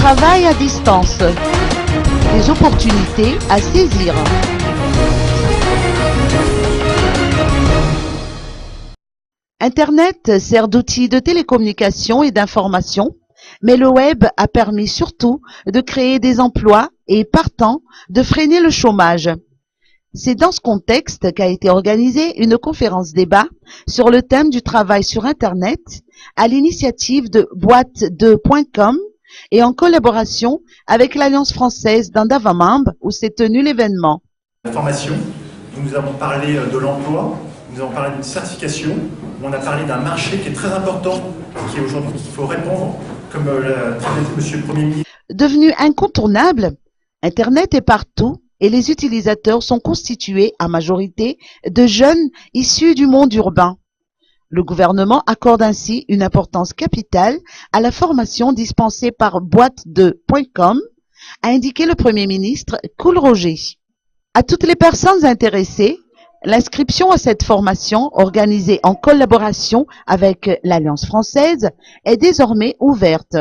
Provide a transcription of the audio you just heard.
travail à distance. Des opportunités à saisir. Internet sert d'outil de télécommunication et d'information, mais le web a permis surtout de créer des emplois et, partant, de freiner le chômage. C'est dans ce contexte qu'a été organisée une conférence-débat sur le thème du travail sur Internet à l'initiative de boîte2.com et en collaboration avec l'Alliance française d'Andavamamb où s'est tenu l'événement. La formation, nous avons parlé de l'emploi, nous avons parlé d'une certification, on a parlé d'un marché qui est très important, qui est aujourd'hui qu'il faut répondre, comme l'a dit Monsieur le Premier ministre. Devenu incontournable, Internet est partout et les utilisateurs sont constitués à majorité de jeunes issus du monde urbain. Le gouvernement accorde ainsi une importance capitale à la formation dispensée par boîte2.com, a indiqué le Premier ministre Kool Roger. À toutes les personnes intéressées, l'inscription à cette formation, organisée en collaboration avec l'Alliance française, est désormais ouverte.